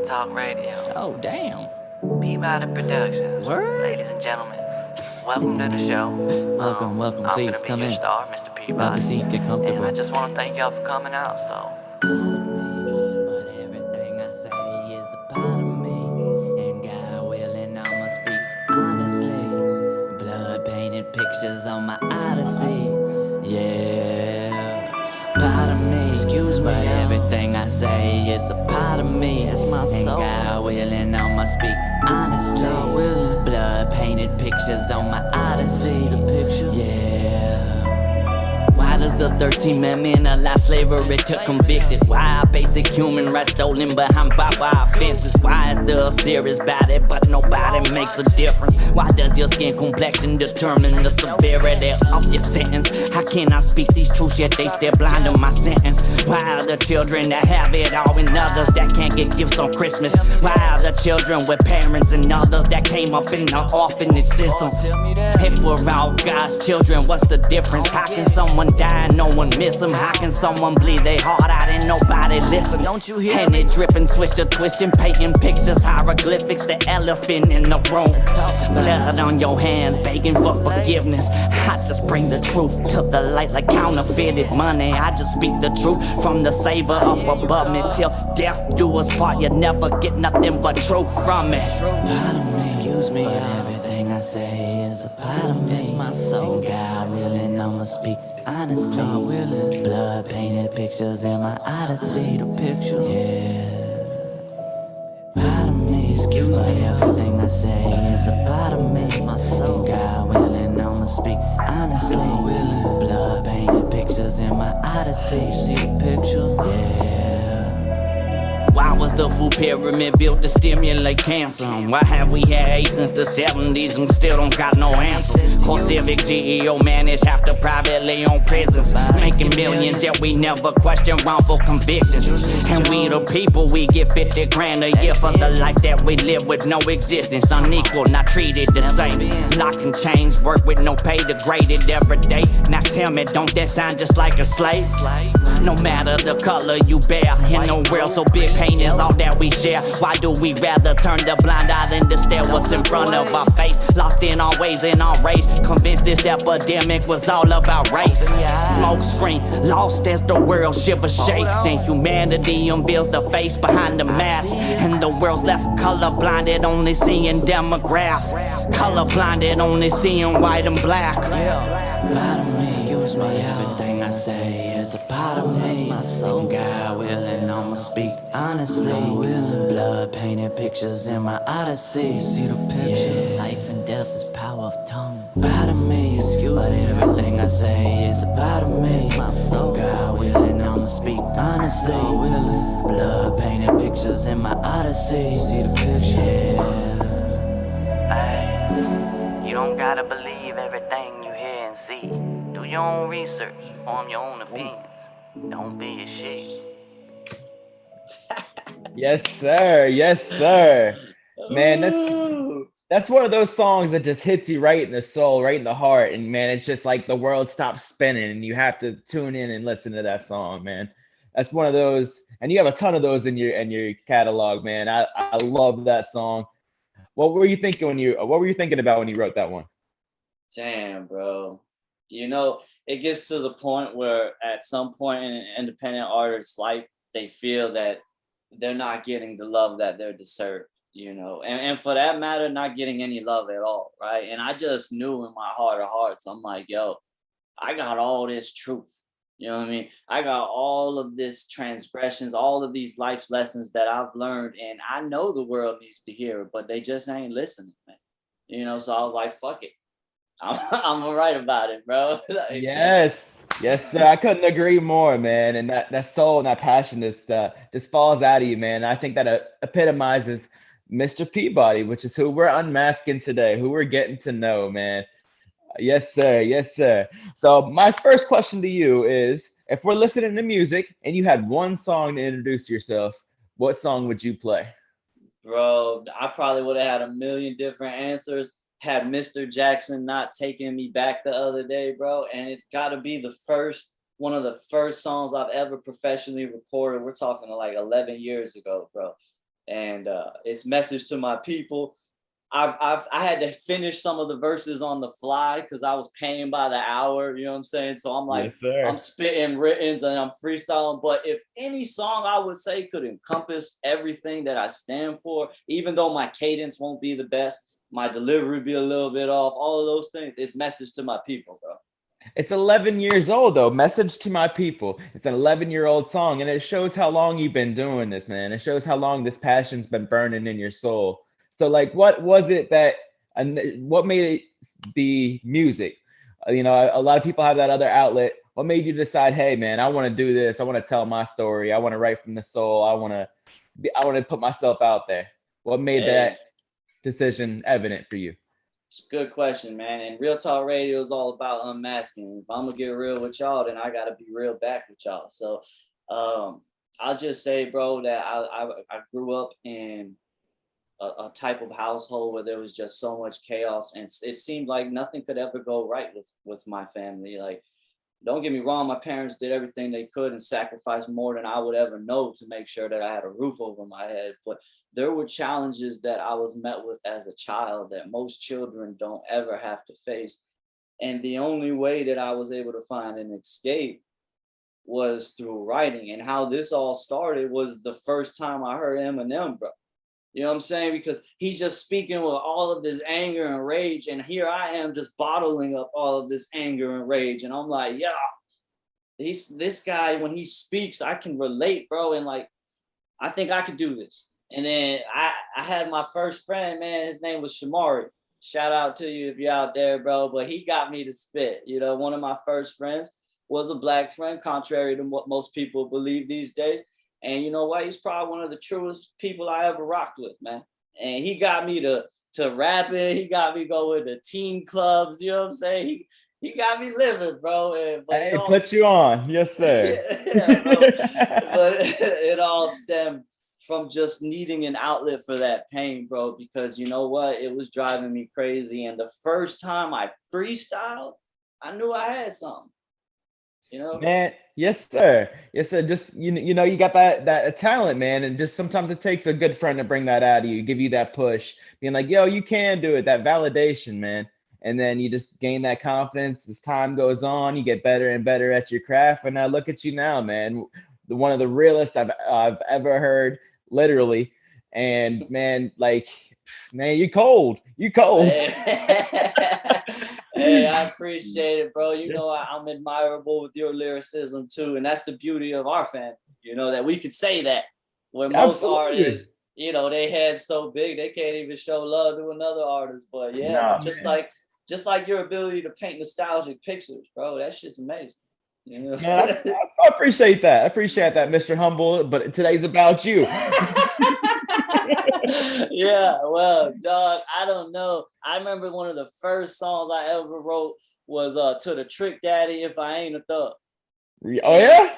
Realtalkradio. Oh, damn. Peabody Productions. Word? Ladies and gentlemen, welcome to the show. Welcome. I'm Please gonna be come your in. star, Mr. Have a Peabody. seat, get And comfortable. I just want to thank y'all for coming out. So, But everything I say is a part of me. And God willing, I'ma speak honestly. Blood painted pictures on my odyssey. Yeah, part of me. Excuse me, but everything I say is a part of me. That's my soul. And God willing, I'ma speak honestly. God willing. Blood painted pictures on my odyssey. The picture. Yeah. Why does the 13th Amendment allow slavery to convicted? Why are basic human rights stolen behind barbed wire fences? Why is there a serious body but nobody makes a difference? Why does your skin complexion determine the severity of your sentence? How can I speak these truths yet they still blind to my sentence? Why are the children that have it all and others that can't get gifts on Christmas? Why are the children with parents and others that came up in the orphanage system? If we're all God's children, what's the difference? How can someone die and no one miss them? How can someone bleed their heart out and nobody listen? Don't you hear and it dripping, swisher, twisting, painting pictures, hieroglyphics, the elephant in the room. Blood on your hands, begging for forgiveness. I just bring the truth to the light like counterfeited money. I just speak the truth from the savior up above me. Till death do us part, you never get nothing but truth from me. Excuse me, but everything I say is a part of me. It's my soul. And God willing, I'ma speak honestly. God willing. Blood painted pictures in my odyssey. The picture. Yeah. Part of me. Excuse me, but everything I say is a part of me. It's my soul. And God willing, I'ma speak honestly. God willing. Blood painted pictures in my odyssey. See the picture? Yeah. Why was the food pyramid built to stimulate cancer? Why have we had AIDS since the 70s and still don't got no answers? Core civic GEO managed half the privately owned prisons, making millions, yet we never question wrongful convictions. And we the people, we get 50 grand a year for the life that we live with no existence. Unequal, not treated the same. Locks and chains, work with no pay, degraded every day. Now tell me, don't that sound just like a slave? No matter the color you bear, in a world so big, pain is all that we share. Why do we rather turn the blind eye than to stare what's in front of our face? Lost in our ways, in our rage, convinced this epidemic was all about race. Smoke screen, lost as the world shiver shakes, and humanity unveils the face behind the mask. And the world's left color blinded, only seeing demograph. Color blinded, only seeing white and black. Part of me, excuse me, everything I say is a part of me. My soul. And God willing, I'ma speak honestly. Blood painted pictures in my odyssey. See the picture? Yeah. Life and death is power of tongue. Part of me, excuse but me, everything I say is a part of me. It's my soul. And God willing, I'ma speak honestly. God willing. Blood painted pictures in my odyssey. See the picture? Yeah. hey, you don't gotta believe everything you hear and see. Do your own research, form your own opinions. Don't be a shit. Yes, sir. Yes, sir. Man, that's one of those songs that just hits you right in the soul, right in the heart, and man, it's just like the world stops spinning, and you have to tune in and listen to that song, man. That's one of those, and you have a ton of those in your catalog, man. I love that song. What were you thinking about when you wrote that one? Damn, bro. You know, it gets to the point where at some point in an independent artist's life, they feel that they're not getting the love that they're deserved, you know, and for that matter, not getting any love at all, right? And I just knew in my heart of hearts, I'm like, yo, I got all this truth. You know what I mean? I got all of this transgressions, all of these life lessons that I've learned, and I know the world needs to hear it, but they just ain't listening, man. You know, so I was like, fuck it. I'm gonna write about it, bro. Like, Yes, sir. I couldn't agree more, man. And that soul and that passion just falls out of you, man. I think that epitomizes Mr. Peabody, which is who we're unmasking today, who we're getting to know, man. Yes, sir. Yes, sir. So my first question to you is, if we're listening to music and you had one song to introduce yourself, what song would you play? bro, I probably would have had a million different answers had Mr. Jackson not taken me back the other day, bro. And it's got to be one of the first songs I've ever professionally recorded. We're talking like 11 years ago, bro. and it's message to my people. I had to finish some of the verses on the fly because I was paying by the hour, you know what I'm saying? So I'm like, Yes, sir. I'm spitting writtens and I'm freestyling. But if any song I would say could encompass everything that I stand for, even though my cadence won't be the best, my delivery be a little bit off, all of those things, it's message to my people, bro. It's 11 years old though. Message to my people. It's an 11-year-old song, and it shows how long you've been doing this, man. It shows how long this passion's been burning in your soul. So, like, what was it that, and what made it be music? You know, a lot of people have that other outlet. What made you decide, hey, man, I want to do this. I want to tell my story. I want to write from the soul. I want to put myself out there. What made Hey, that decision evident for you? it's a good question, man. And Real Talk Radio is all about unmasking. If I'm gonna get real with y'all, then I gotta be real back with y'all. So I'll just say, bro, that I grew up in a type of household where there was just so much chaos, and it seemed like nothing could ever go right with my family. Like, don't get me wrong, my parents did everything they could and sacrificed more than I would ever know to make sure that I had a roof over my head. But there were challenges that I was met with as a child that most children don't ever have to face. And the only way that I was able to find an escape was through writing. And how this all started was the first time I heard Eminem, bro. You know what I'm saying? Because he's just speaking with all of this anger and rage. And here I am just bottling up all of this anger and rage. And I'm like, yeah, this guy, when he speaks, I can relate, bro. And like, I think I could do this. And then I had my first friend, man, his name was Shamari. Shout out to you if you're out there, bro. But he got me to spit. You know, one of my first friends was a black friend, contrary to what most people believe these days. And you know what? He's probably one of the truest people I ever rocked with, man. And he got me to rapping. He got me going to teen clubs. You know what I'm saying? He got me living, bro. But it Hey, all, put you on. Yes, sir. yeah, bro. But it all stemmed from just needing an outlet for that pain, bro. Because you know what? It was driving me crazy. And the first time I freestyled, I knew I had something. You know? Man, yes, sir. Yes, sir. Just you know, you got that talent, man, and just sometimes it takes a good friend to bring that out of you, give you that push, being like, "Yo, you can do it." That validation, man, and then you just gain that confidence. As time goes on, you get better and better at your craft, and now look at you now, man. One of the realest I've ever heard, literally. And man, like, man, you cold. You cold. Hey, I appreciate it, bro. You know, I'm admirable with your lyricism too. And that's the beauty of our family, you know, that we could say that where most Absolutely. artists, you know, they head so big, they can't even show love to another artist. But yeah, Nah, man. just like your ability to paint nostalgic pictures, bro, that shit's amazing. You know? Man, I appreciate that. I appreciate that, Mr. Humble. But today's about you. Yeah, well, dog, I don't know. I remember one of the first songs I ever wrote was to the Trick Daddy If I Ain't a Thug. Oh And yeah?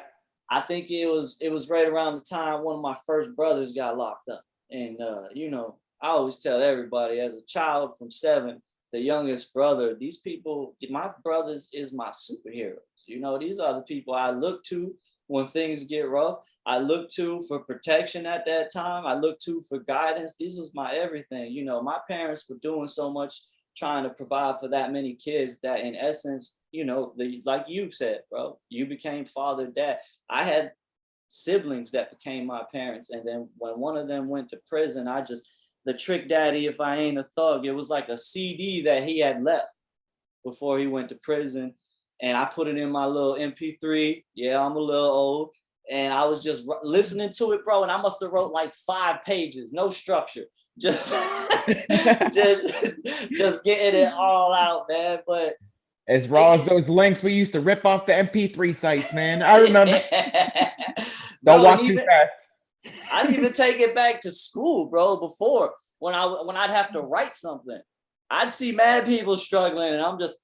I think it was right around the time one of my first brothers got locked up. And you know, I always tell everybody as a child from 7, the youngest brother, these people, my brothers is my superheroes. You know, these are the people I look to when things get rough. I look to for protection at that time. I look to for guidance. This was my everything. You know, my parents were doing so much trying to provide for that many kids that in essence, you know, like you said, bro, you became father, dad. I had siblings that became my parents. And then when one of them went to prison, the Trick Daddy If I Ain't a Thug, it was like a CD that he had left before he went to prison. And I put it in my little MP3. Yeah, I'm a little old. And I was just listening to it, bro. And I must have wrote like 5 pages, no structure. Just, just, just getting it all out, man. But As raw as those links we used to rip off the MP3 sites, man. I remember. Don't bro, and walk too even fast. I'd even take it back to school, bro. Before when I'd have to write something, I'd see mad people struggling, and I'm just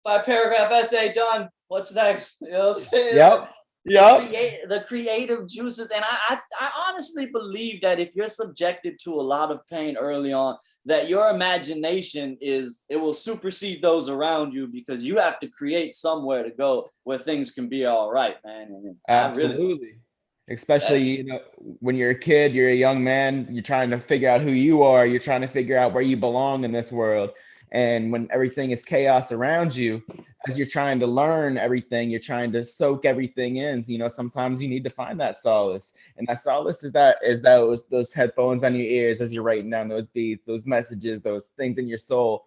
5-paragraph essay done. What's next? You know what I'm saying? Yep. Yep. The creative juices, and I honestly believe that if you're subjected to a lot of pain early on, that your imagination it will supersede those around you, because you have to create somewhere to go where things can be all right, man. And I really Absolutely. especially That's when you're a kid, you're a young man, you're trying to figure out who you are, you're trying to figure out where you belong in this world. And when everything is chaos around you, as you're trying to learn everything, you're trying to soak everything in. Sometimes you need to find that solace, and that solace is those headphones on your ears as you're writing down those beats, those messages, those things in your soul.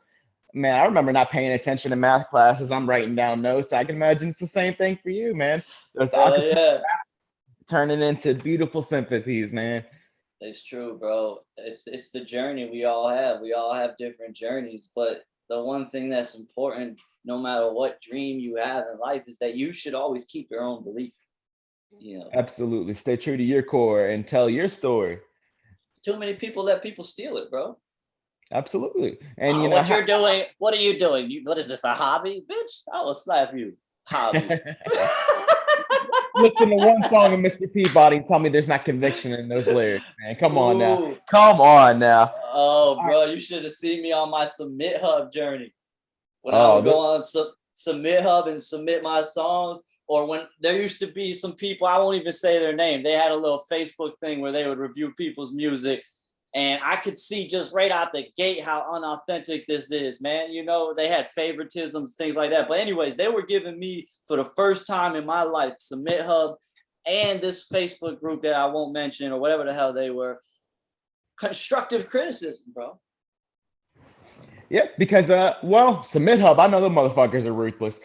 Man, I remember not paying attention to math classes. I'm writing down notes. I can imagine it's the same thing for you, man. Those hell acapella yeah. turning into beautiful sympathies, man. It's true, bro. It's the journey we all have. We all have different journeys, but the one thing that's important, no matter what dream you have in life, is that you should always keep your own belief. You know, Absolutely. Stay true to your core and tell your story. too many people let people steal it, bro. Absolutely. And Oh, what you're doing? What are you doing? What is this? A hobby, bitch? I will slap you. Hobby. listen to one song of Mr. Peabody and tell me there's not conviction in those lyrics, man. Come on now. Ooh. Come on now. Oh, bro, you should have seen me on my Submit Hub journey. When I Oh, would go on Submit Hub and submit my songs, or when there used to be some people, I won't even say their name, they had a little Facebook thing where they would review people's music, and I could see just right out the gate how unauthentic this is, man. They had favoritisms, things like that. But anyways, they were giving me, for the first time in my life, Submit Hub and this Facebook group that I won't mention or whatever the hell they were, constructive criticism, bro. yeah, because Submit Hub, I know the motherfuckers are ruthless.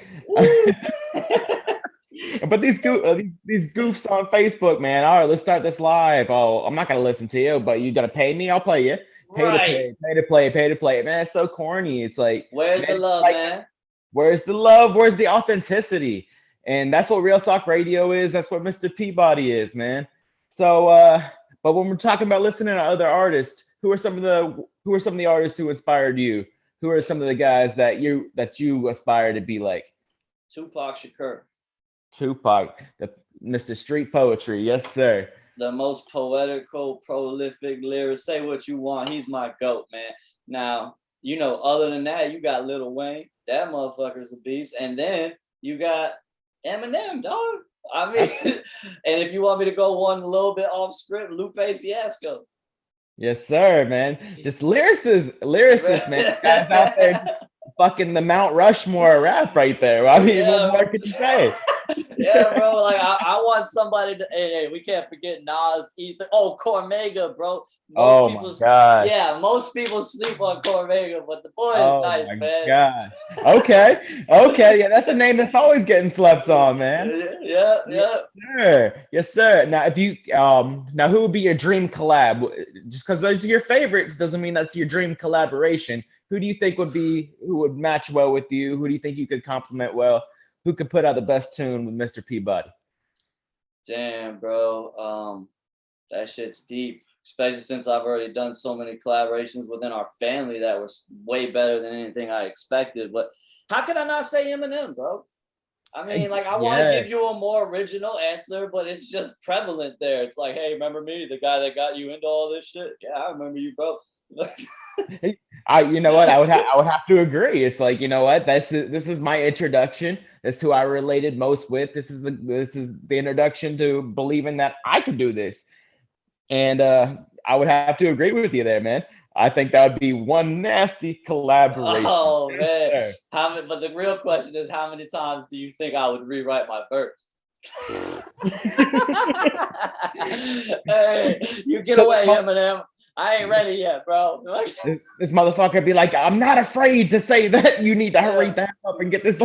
But these goofs on Facebook, man. All right, let's start this live. Oh, I'm not gonna listen to you, but you gotta pay me. I'll play you. Pay to Right. play, pay to play, pay to play. Man, it's so corny. It's like, Where's the man, love, like, man? where's the love? Where's the authenticity? And that's what Real Talk Radio is. That's what Mr. Peabody is, man. So, but when we're talking about listening to other artists, who are some of the artists who inspired you? Who are some of the guys that you aspire to be like? Tupac Shakur, Tupac, the Mr. Street Poetry, yes, sir. the most poetical, prolific lyricist. Say what you want. He's my GOAT, man. Now, other than that, you got Lil Wayne. That motherfucker's a beast. And then you got Eminem, dog. I mean, and if you want me to go one a little bit off script, Lupe Fiasco. Yes, sir, man. Just lyricists, man. Guys out there fucking the Mount Rushmore of rap right there. I mean, what Yeah. more could you say? Yeah, bro. Like I want somebody to. Hey, we can't forget Nas, Ether. Oh, Cormega, bro. Oh my gosh. Yeah, most people sleep on Cormega, but the boy is Oh nice, my man. gosh. Okay. Okay. Yeah, that's a name that's always getting slept on, man. Yeah. Sure. Yes, sir. Now, if you now who would be your dream collab? Just because those are your favorites doesn't mean that's your dream collaboration. Who do you think who would match well with you? Who do you think you could complement well? Who could put out the best tune with Mr. Peabody? Damn, bro. That shit's deep. Especially since I've already done so many collaborations within our family that was way better than anything I expected. But how can I not say Eminem, bro? I mean, like, I want to give you a more original answer, but it's just prevalent there. It's like, hey, remember me, the guy that got you into all this shit? Yeah, I remember you, bro. You know what? I would have to agree. It's like, you know what? This is my introduction. That's who I related most with. This is the introduction to believing that I could do this. And I would have to agree with you there, man. I think that would be one nasty collaboration. Oh, Yes, man. But the real question is, how many times do you think I would rewrite my verse? Hey, you get away, Eminem. I ain't ready yet, bro. This motherfucker be like, I'm not afraid to say that. You need to hurry that up and get this.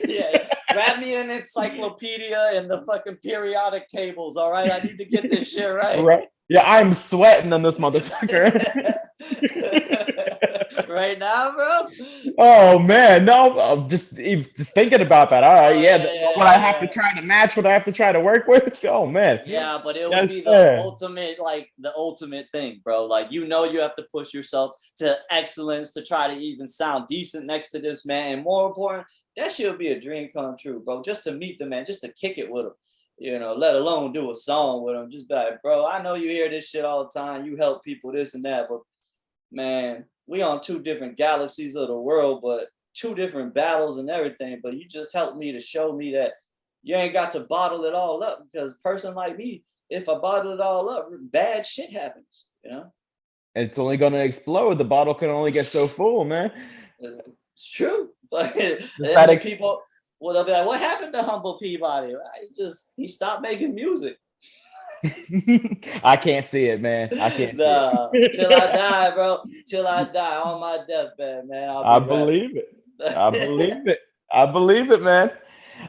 Yeah. Grab me an encyclopedia and the fucking periodic tables, all right? I need to get this shit right. Right. Yeah, I'm sweating on this motherfucker. Right now, bro? Oh man, no, I'm just thinking about that. All right, what I have to try to match, what I have to try to work with. Oh man. Yeah, but it would be the ultimate thing, bro. Like, you have to push yourself to excellence to try to even sound decent next to this man. And more important, that shit would be a dream come true, bro. Just to meet the man, just to kick it with him. Let alone do a song with him. Just be like, bro, I know you hear this shit all the time. You help people this and that, but man, we on two different galaxies of the world, but two different battles and everything. But you just helped me to show me that you ain't got to bottle it all up, because a person like me, if I bottle it all up, bad shit happens, you know? It's only gonna explode. The bottle can only get so full, man. It's true. And That the people, well, they'll be like, what happened to Humble Peabody? He stopped making music. I can't see it, man. I can't see it. Till I die, bro. Till I die on my deathbed, man. I believe it. I believe it. I believe it, man.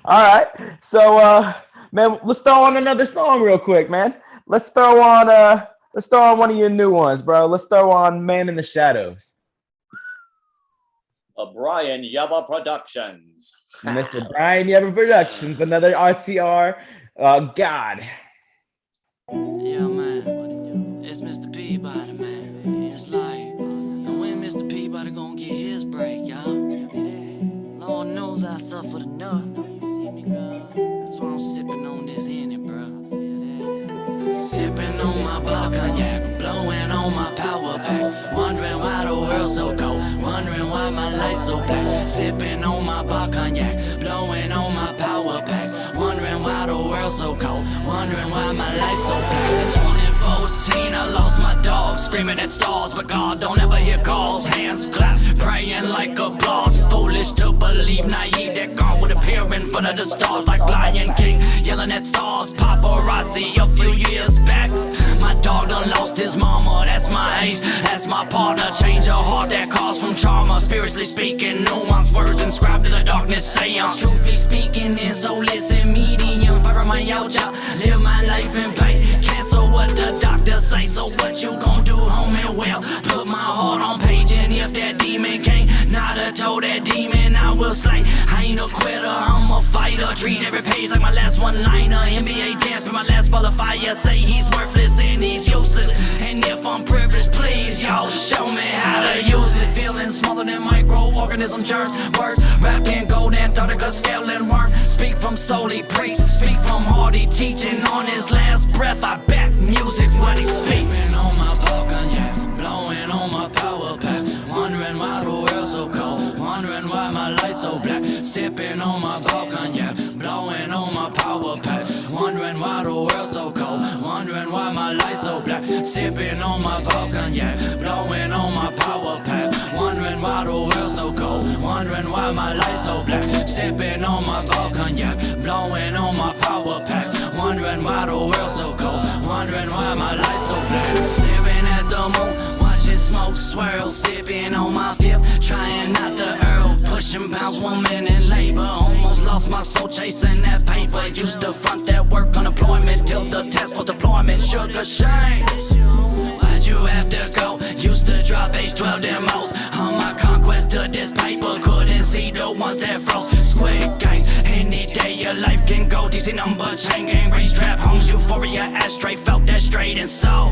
All right. So man, let's throw on another song real quick, man. Let's throw on one of your new ones, bro. Let's throw on Man in the Shadows. Brian Yaba Productions. Mr. Brian Yaba Productions, another RTR. God. Yeah, man, it's Mr. Peabody, man. It's like, and when Mr. Peabody gonna get his break, y'all? Lord knows I suffered enough. That's why I'm sipping on this Henny, bro. Sipping on my bar cognac, blowing on my power packs. Wondering why the world's so cold, wondering why my lights so black. Sipping on my bar cognac, blowing on my power packs. Wondering why the world's so cold, wondering why my life's so black. 2014, I lost my dog, screaming at stars, but God don't ever hear calls. Hands clap, praying like applause. Foolish to believe, naive that God would appear in front of the stars like Lion King, yelling at stars. Paparazzi a few years back. My dog done lost his mama, that's my ace, that's my partner. Change a heart that caused from trauma. Spiritually speaking, nuanced words inscribed in the darkness seance. Truthfully speaking, in soulless and medium fibromyalgia. Live my life in pain, cancel what the doctors say. So what you gon' do, homie? Well, put my heart on page, and if that demon can't not a toe, that demon I will slay. I ain't a quitter, I'm a fighter. Treat every page like my last one-liner. NBA dance, but my last ball of fire. Say he's worthless and he's useless, and if I'm privileged, please y'all show me how to use it. Feeling smaller than microorganism germs, words wrapped in gold, Antarctica scale and worm. Speak from solely preach, speak from hardy teaching. On his last breath, I bet music what he speaks. Sipping on my balcony, yeah, blowing on my power packs. Wondering why the world's so cold, wondering why my light's so black. Sipping on my balcony, yeah, blowing on my power packs. Wondering why the world's so cold, wondering why my light's so black. Sipping on my balcony, yeah, blowing on my power packs. Wondering why the world's so cold, wondering why my light's so black. Sipping on my balcony, yeah, blowing on my power packs. Wondering why the world's so cold, wondering why my light's so black. Staring at the moon, watching smoke swirl. Sipping on my fifth, trying not to earl. Pushing pounds, woman in labor. Almost lost my soul chasing that paper. Used to front that work unemployment till the test was deployment. Sugar shame, why'd you have to go? Used to drop age 12 demos on my conquest to this paper. Couldn't see the ones that froze. Squid games, any day your life can go. DC number chain gang, race trap homes, euphoria ashtray. Felt that straight and soul.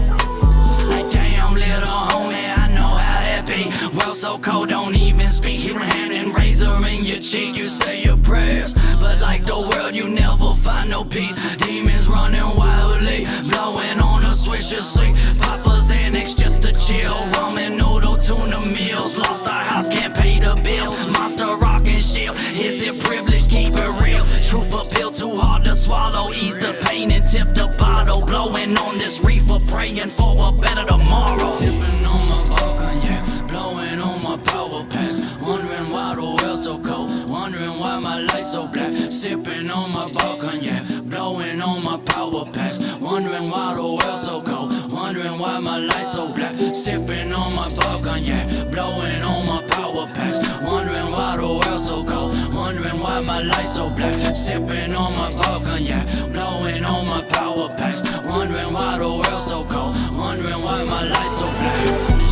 Like damn little homie, I know how that be. World so cold, don't even speak. Healing hand and razor in your cheek. You say your prayers, but like the world, you never find no peace. Demons running wildly, blowing on a swisher seat. Papa's annex just to chill. Ramen noodle, tuna meals. Lost our house, can't pay the bills. Monster rock and shield. Is it privilege? Keep it real. Truth appeal too hard to swallow. Ease the pain and tip the bottle. Blowing on this reefer, praying for a better tomorrow. Sipping on my balcony, yeah, blowing on my power packs. Wondering why the world's so cold, wondering why my light's so black. Sipping on my balcony, yeah, blowing on my power packs. Wondering why the world's so cold, wondering why my light's so black. Sipping on my balcony, yeah, blowing on my power packs. Wondering why the world's so cold, wondering why my light's so black. Sipping on my balcony, yeah, blowing on my power packs. Wondering why the world's so cold, wondering why my light's so black.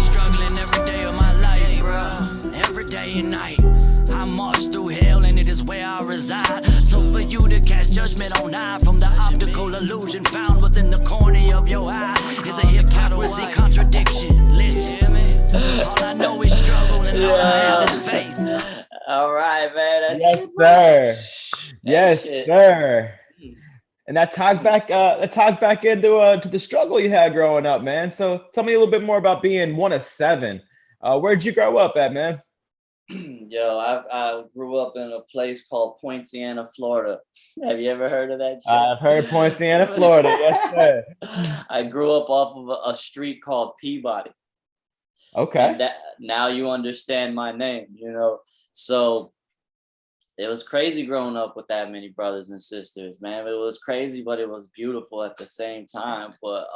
Struggling every day of my life, bruh, every day and night. I march through hell and it is where I reside. So for you to catch judgment on high from the optical illusion found within the corner of your eye is a hypocrisy contradiction. Listen, all I know is struggle and all I have is faith. All right, man. Yes, sir. Yes, sir. And that ties back into to the struggle you had growing up, man. So tell me a little bit more about being one of seven. Where'd you grow up at, man? Yo, I grew up in a place called Poinciana, Florida. Have you ever heard of that shit? I've heard Poinciana, Florida. Yes, sir. I grew up off of a street called Peabody, Okay. and that now you understand my name. So it was crazy growing up with that many brothers and sisters, man. It was crazy, but it was beautiful at the same time. But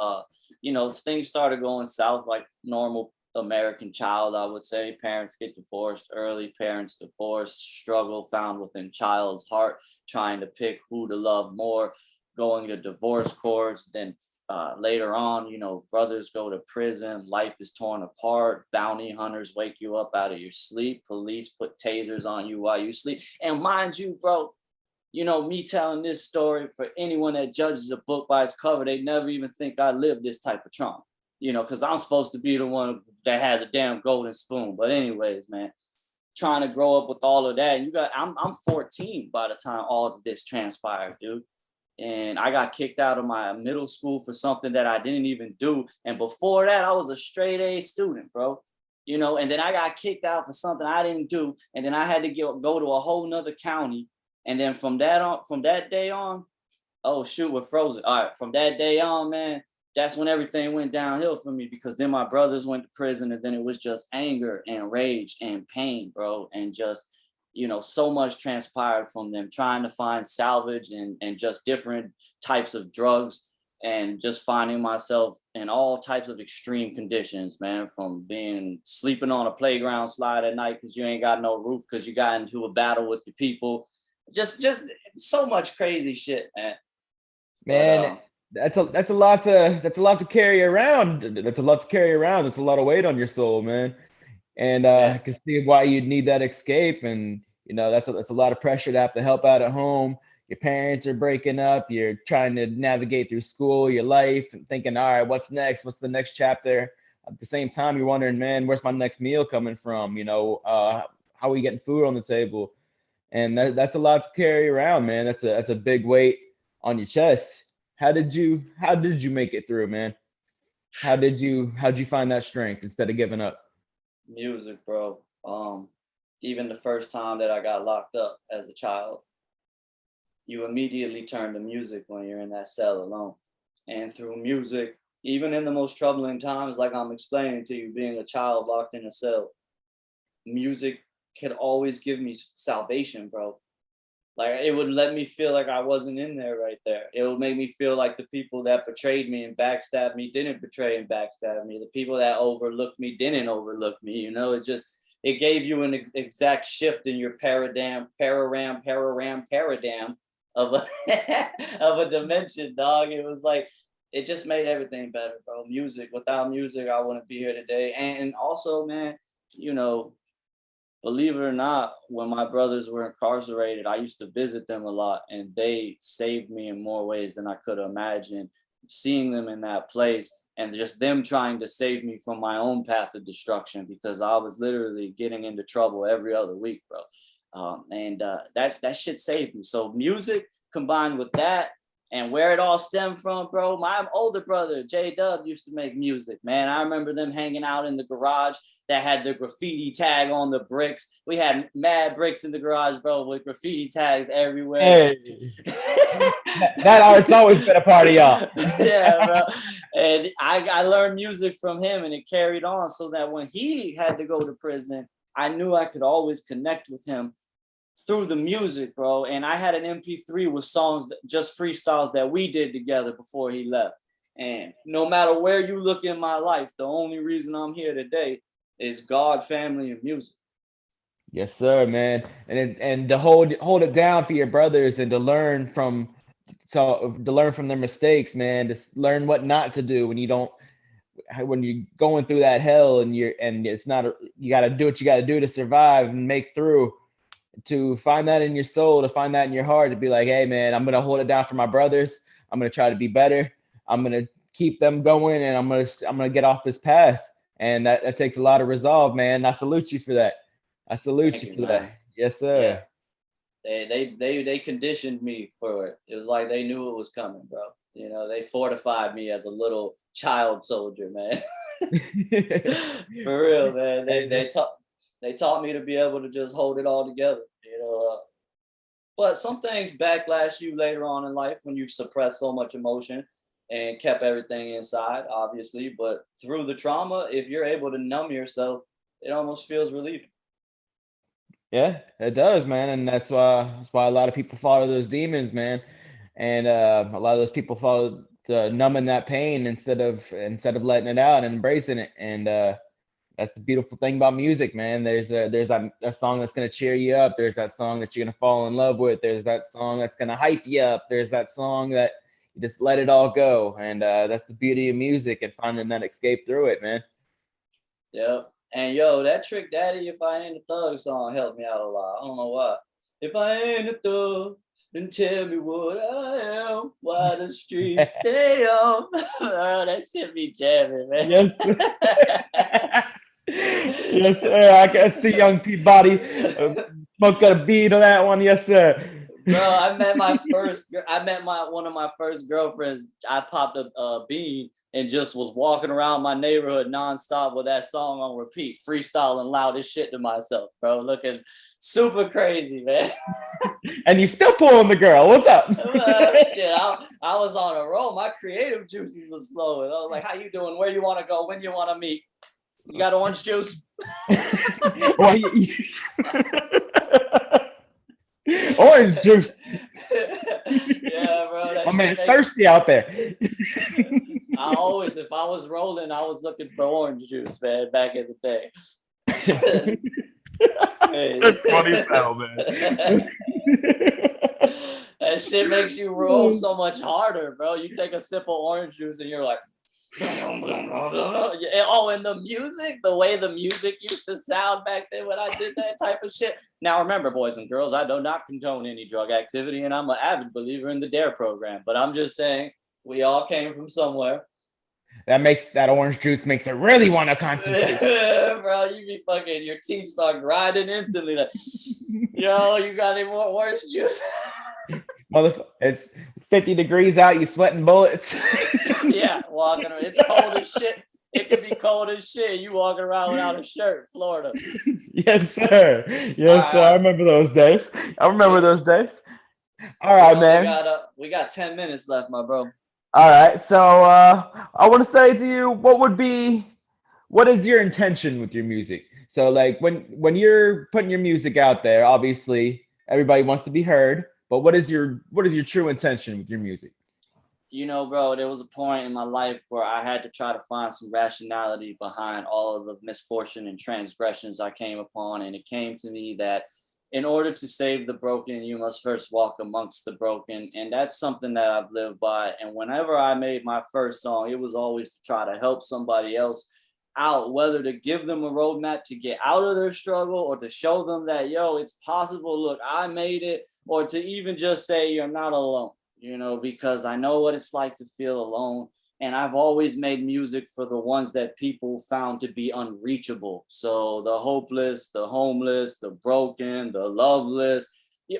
things started going south like normal American child, I would say. Parents get divorced early, parents divorced, struggle found within child's heart, trying to pick who to love more, going to divorce courts, then later on, brothers go to prison, life is torn apart, bounty hunters wake you up out of your sleep, police put tasers on you while you sleep. And mind you, bro, me telling this story, for anyone that judges a book by its cover, they never even think I lived this type of trauma, because I'm supposed to be the one that has a damn golden spoon. But anyways, man, trying to grow up with all of that. I'm 14 by the time all of this transpired, dude. And I got kicked out of my middle school for something that I didn't even do. And before that, I was a straight A student, bro. And then I got kicked out for something I didn't do. And then I had to go to a whole nother county. And then from that day on, oh shoot, we're frozen. All right, from that day on, man, that's when everything went downhill for me, because then my brothers went to prison, and then it was just anger and rage and pain, bro. And just, so much transpired from them trying to find salvage and just different types of drugs, and just finding myself in all types of extreme conditions, man, from being sleeping on a playground slide at night because you ain't got no roof because you got into a battle with your people. Just so much crazy shit, man. Man, that's a lot to carry around. That's a lot to carry around. That's a lot of weight on your soul, man. And I Yeah. can see why you'd need that escape. And that's a lot of pressure to have to help out at home. Your parents are breaking up. You're trying to navigate through school, your life, and thinking, all right, what's next? What's the next chapter? At the same time, you're wondering, man, where's my next meal coming from? How are we getting food on the table? And that's a lot to carry around, man. That's a big weight on your chest. How did you make it through, man? How'd you find that strength instead of giving up? Music, bro. Even the first time that I got locked up as a child, you immediately turn to music when you're in that cell alone. And through music, even in the most troubling times, like I'm explaining to you, being a child locked in a cell, music could always give me salvation, bro. Like, it would let me feel like I wasn't in there right there. It would make me feel like the people that betrayed me and backstabbed me didn't betray and backstab me. The people that overlooked me didn't overlook me. It gave you an exact shift in your paradigm of a of a dimension, dog. It was like, it just made everything better, bro. Music. Without music, I wouldn't be here today. And also, man, you know, believe it or not, when my brothers were incarcerated, I used to visit them a lot, and they saved me in more ways than I could imagine. Seeing them in that place and just them trying to save me from my own path of destruction, because I was literally getting into trouble every other week, bro. That shit saved me. So music combined with that, and where it all stemmed from, bro, my older brother, J Dub, used to make music, man. I remember them hanging out in the garage that had the graffiti tag on the bricks. We had mad bricks in the garage, bro, with graffiti tags everywhere. Hey, it's always been a part of y'all. Yeah, bro. And I learned music from him, and it carried on, so that when he had to go to prison, I knew I could always connect with him through the music, bro. And I had an MP3 with songs, just freestyles that we did together before he left. And no matter where you look in my life, the only reason I'm here today is God, family, and music. Yes, sir, man. And to hold it down for your brothers, and to learn from their mistakes, man. To learn what not to do when you're going through that hell, and it's not you got to do what you got to do to survive and make through. To find that in your soul, to find that in your heart, to be like, hey, man, I'm gonna hold it down for my brothers. I'm gonna try to be better. I'm gonna keep them going, and I'm gonna get off this path. And that takes a lot of resolve, man. I salute you for that. I salute Thank you you, for that. man. Yes, Yeah. sir. They conditioned me for it. It was like they knew it was coming, bro. They fortified me as a little child soldier, man. For real, man. And They taught. They taught me to be able to just hold it all together, you know. But some things backlash you later on in life when you've suppressed so much emotion and kept everything inside, obviously. But through the trauma, if you're able to numb yourself, it almost feels relieving. Yeah, it does, man, and that's why a lot of people follow those demons, man, and a lot of those people follow numbing that pain instead of letting it out and embracing it, and that's the beautiful thing about music, man. There's that song that's gonna cheer you up. There's that song that you're gonna fall in love with. There's that song that's gonna hype you up. There's that song that you just let it all go, and that's the beauty of music and finding that escape through it, man. Yep. And yo, that Trick Daddy, If I Ain't a Thug song helped me out a lot. I don't know why. If I ain't a thug, then tell me what I am. Why the streets stay on. Oh, that shit be jamming, man. Yes, sir. Yes, sir. I can see young Peabody smoking a beat on that one. Yes, sir. Bro, I met my one of my first girlfriends. I popped a bean and just was walking around my neighborhood nonstop with that song on repeat, freestyling loud as shit to myself, bro. Looking super crazy, man. And you still pulling the girl. What's up? Shit, I was on a roll. My creative juices was flowing. I was like, how you doing? Where you want to go? When you want to meet? You got orange juice? Well, orange juice. Yeah, bro. My man's thirsty out there. If I was rolling, I was looking for orange juice, man, back in the day. That's funny as hell, man. That shit makes you roll so much harder, bro. You take a sip of orange juice and you're like, oh, and the music, the way the music used to sound back then when I did that type of shit. Now, remember, boys and girls, I do not condone any drug activity, and I'm an avid believer in the DARE program. But I'm just saying, we all came from somewhere. That orange juice makes it really want to concentrate. Bro, you be fucking, your teeth start grinding instantly. Like, yo, you got any more orange juice? It's 50 degrees out, you sweating bullets. Yeah, walking around. It's cold as shit. It could be cold as shit. You walking around without a shirt, Florida. Yes, sir. Yes, sir. I remember those days. All right, man. We got 10 minutes left, my bro. All right. So I want to say to you, what is your intention with your music? So like when you're putting your music out there, obviously everybody wants to be heard, but what is your true intention with your music? You know, bro, there was a point in my life where I had to try to find some rationality behind all of the misfortune and transgressions I came upon. And it came to me that in order to save the broken, you must first walk amongst the broken. And that's something that I've lived by. And whenever I made my first song, it was always to try to help somebody else out, whether to give them a roadmap to get out of their struggle or to show them that, yo, it's possible. Look, I made it, or to even just say you're not alone. You know, because I know what it's like to feel alone. And I've always made music for the ones that people found to be unreachable. So the hopeless, the homeless, the broken, the loveless,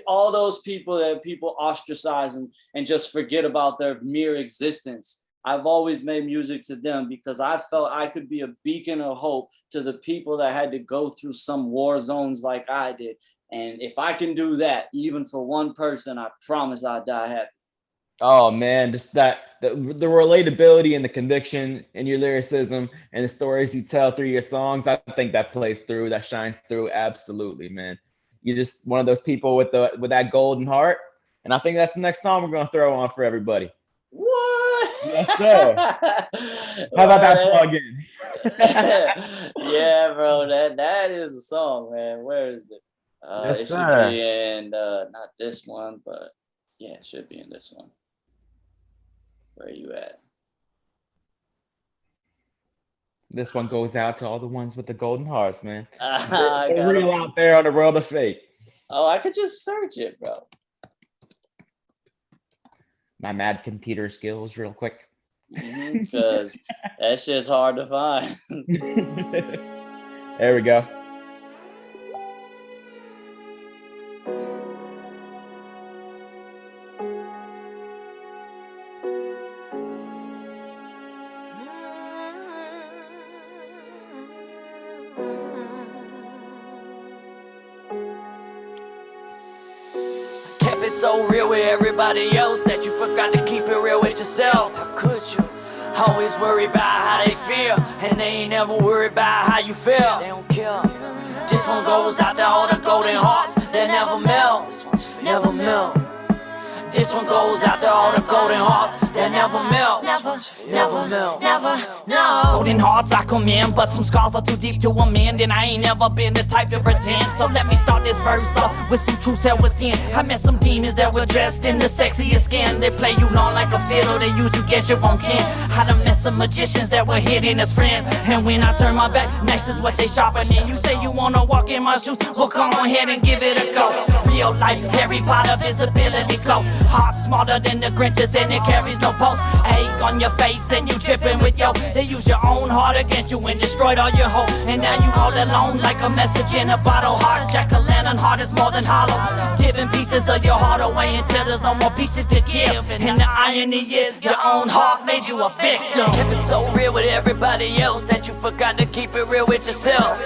all those people that people ostracize and just forget about their mere existence. I've always made music to them because I felt I could be a beacon of hope to the people that had to go through some war zones like I did. And if I can do that, even for one person, I promise I'll die happy. Oh man, just the relatability and the conviction in your lyricism and the stories you tell through your songs, I think that that shines through absolutely, man. You're just one of those people with that golden heart, and I think that's the next song we're gonna throw on for everybody. What? Yes, sir. How about that song again? Yeah, bro, that is a song, man. Where is it? Yes, it sir. Should be in not this one, but yeah, it should be in this one. Where are you at? This one goes out to all the ones with the golden hearts, man. I They're real out there on the world of fake. Oh, I could just search it, bro. My mad computer skills, real quick. Because that shit's hard to find. There we go. so real with everybody else that you forgot to keep it real with yourself. How could you? Always worry about how they feel, and they ain't never worried about how you feel. They don't care. This one goes out to all the golden hearts that never melt. Never melt. This one goes out to all the golden hearts that never melt. Never melt. Never, no. Golden hearts I come in, but some scars are too deep to amend, and I ain't never been the type to pretend. So let me start this verse off with some truth held within. I met some demons that were dressed in the sexiest skin. They play you on like a fiddle, they use to get your own kin. I done met some magicians that were hidden as friends, and when I turn my back, next is what they sharpening. You say you wanna walk in my shoes, well come on ahead and give it a go. Real life Harry Potter visibility go. Heart smarter than the Grinches and it carries no pulse. Ache on your face and you dripping with yo. They used your own heart against you and destroyed all your hopes. And now you all alone like a message in a bottle. Heart jack-o'-lantern heart is more than hollow. Giving pieces of your heart away until there's no more pieces to give. And the irony is your own heart made you a victim. Kept it so real with everybody else that you forgot to keep it real with yourself.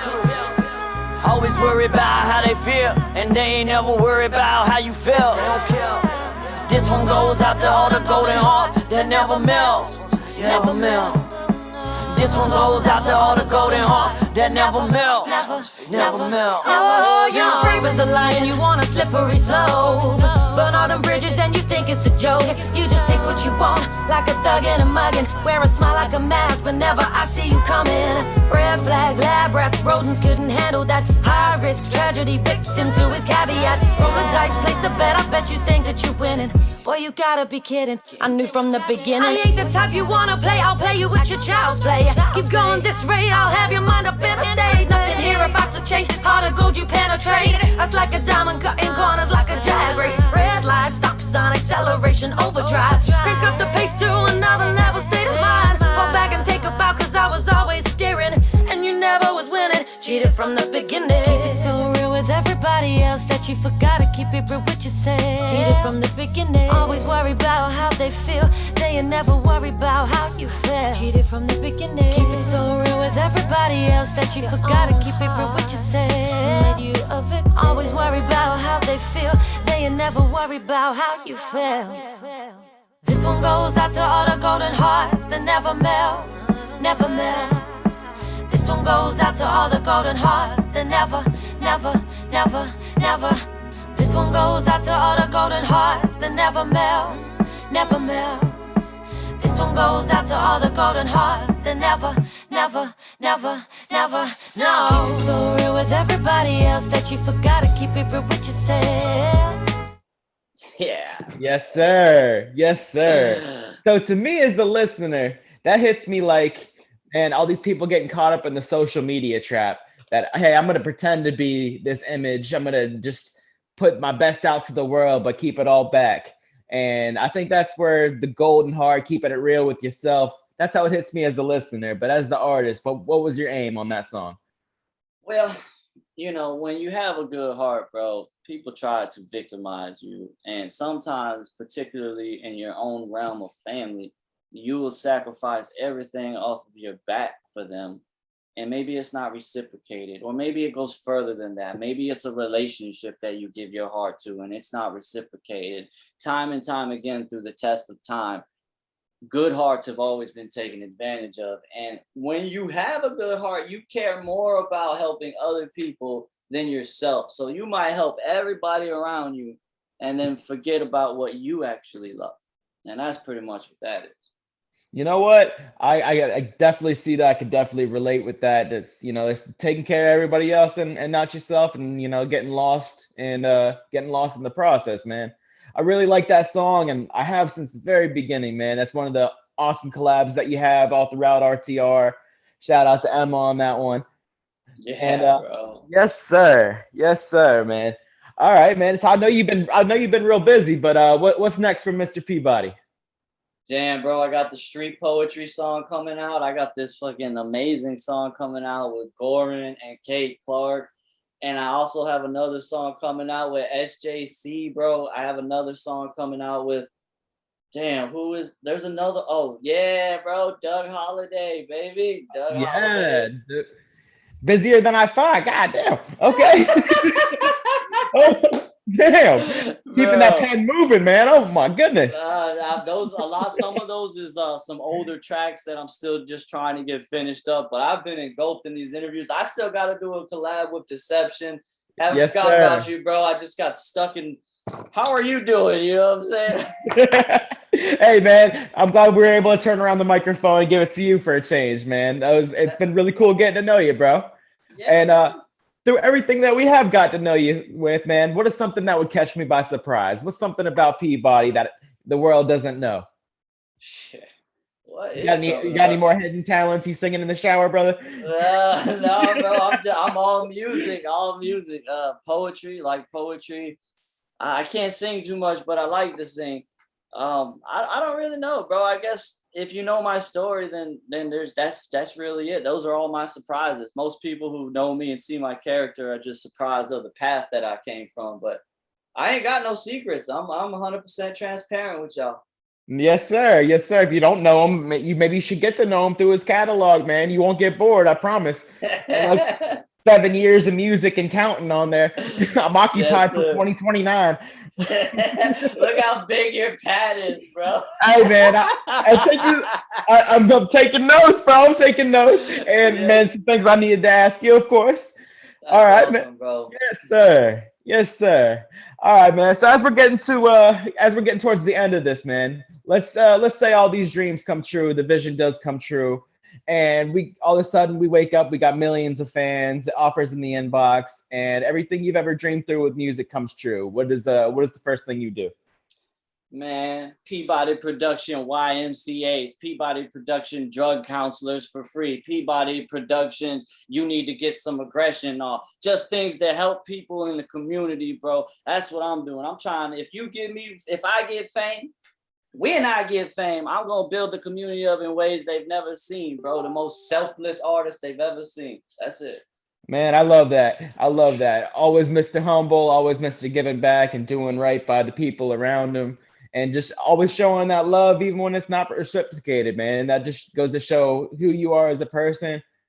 Always worry about how they feel, and they ain't never worry about how you feel. They don't care. This one goes out to all the golden hearts that never melt. Never melt. This one goes out to all the golden hearts that never melt. Never melt. Oh, you're brave as a lion, you on a slippery slope. Burn all them bridges and you think it's a joke. You just take what you want, like a thug and a muggin'. Wear a smile like a mask, but never I see you coming. Red flags, lab rats, rodents couldn't handle that. High risk tragedy, victim to his caveat. Roll a dice, place a bet, I bet you think that you're winning. Boy, you gotta be kidding, I knew from the beginning. I ain't the type you wanna play, I'll play you with your child's play. Keep going this way, I'll have your mind up in a stage. Nothing here about to change, heart of gold you penetrate. That's like a diamond cutting corners like a drag race. Red light, stop sign, acceleration, overdrive. Crank up the pace to another level, state of mind. Fall back and take a bow, cause I was always steering, and you never was winning. Cheated from the beginning. Keep it so real with everybody else that you forgot to keep it real with yourself. Cheated from the beginning. Always worry about how they feel, they ain't never worry about how you feel. Cheated from the beginning. Keep it so real with everybody else that you forgot to keep it real with yourself. Made you a victim. Always worry about how they feel, they ain't never worry about how you feel. This one goes out to all the golden hearts that never melt, never melt. This one goes out to all the golden hearts that never, never, never, never. This one goes out to all the golden hearts that never melt, never melt. This one goes out to all the golden hearts that never, never, never, never, no. Keep it so real with everybody else that you forgot to keep it real with yourself. Yeah. Yes, sir. Yes, sir. So to me as the listener, that hits me like, man, all these people getting caught up in the social media trap that, hey, I'm going to pretend to be this image. I'm going to just put my best out to the world, but keep it all back. And I think that's where the golden heart, keeping it real with yourself, that's how it hits me as the listener. But as the artist, what was your aim on that song? Well, you know, when you have a good heart, bro, people try to victimize you. And sometimes, particularly in your own realm of family, you will sacrifice everything off of your back for them. And maybe it's not reciprocated, or maybe it goes further than that. Maybe it's a relationship that you give your heart to and it's not reciprocated. Time and time again, through the test of time, good hearts have always been taken advantage of. And when you have a good heart, you care more about helping other people than yourself. So you might help everybody around you and then forget about what you actually love. And that's pretty much what that is. You know what? I definitely see that. I could definitely relate with that. It's, you know, it's taking care of everybody else and not yourself, and, you know, getting lost in the process, man. I really like that song, and I have since the very beginning, man. That's one of the awesome collabs that you have all throughout RTR. Shout out to Emma on that one. Yeah, And bro. yes, sir. Yes, sir, man. All right, man. So I know you've been real busy, but what's next for Mr. Peabody? Damn, bro, I got the street poetry song coming out. I got this fucking amazing song coming out with Goran and Kate Clark. And I also have another song coming out with SJC, bro. I have another song coming out with, there's another, oh, yeah, bro, Doug Holiday, baby. Doug Holiday. Busier than I thought. God damn. Okay. Damn, keeping that Bro. pen moving, man. Oh my goodness. Some of those is some older tracks that I'm still just trying to get finished up. But I've been engulfed in these interviews. I still got to do a collab with Dyception. Haven't Yes, forgot about sir. you, bro. I just got stuck in. How are you doing? You know what I'm saying? Hey, man, I'm glad we were able to turn around the microphone and give it to you for a change, man. It's been really cool getting to know you, bro. Yeah, And bro. through everything that we have got to know you with, man, what is something that would catch me by surprise? What's something about Peabody that the world doesn't know? Shit. What You got is any something you got any about? more hidden talents you singing in the shower, brother? No, bro. I'm all music, all music. Poetry, like poetry. I can't sing too much, but I like to sing. I don't really know, bro. I guess if you know my story, then that's really it. Those are all my surprises. Most people who know me and see my character are just surprised of the path that I came from. But I ain't got no secrets. I'm 100% transparent with y'all. Yes, sir. Yes, sir. If you don't know him, maybe you should get to know him through his catalog, man. You won't get bored, I promise. And like 7 years of music and counting on there. I'm Yes, occupied till sir. 2029. Look how big your pad is, bro. Hey, man, I take you. I'm taking notes, bro. I'm taking notes. And Yeah, man, some things I needed to ask you, of course. All that's right, man. awesome, bro. Yes, sir. Yes, sir. All right, man. So as we're getting towards the end of this, man, let's say all these dreams come true, the vision does come true, and we all of a sudden we wake up, we got millions of fans, offers in the inbox, and everything you've ever dreamed through with music comes true. What is the first thing you do? Man, Peabody Production YMCA's, Peabody Production drug counselors for free, Peabody Productions, you need to get some aggression off. Just things that help people in the community, bro. That's what I'm doing. I'm trying to, if I get fame, when I get fame, I'm going to build the community up in ways they've never seen, bro. The most selfless artist they've ever seen. That's it. Man, I love that. I love that. Always Mr. Humble, always Mr. Giving back and doing right by the people around him, and just always showing that love, even when it's not reciprocated, man. That just goes to show who you are as a person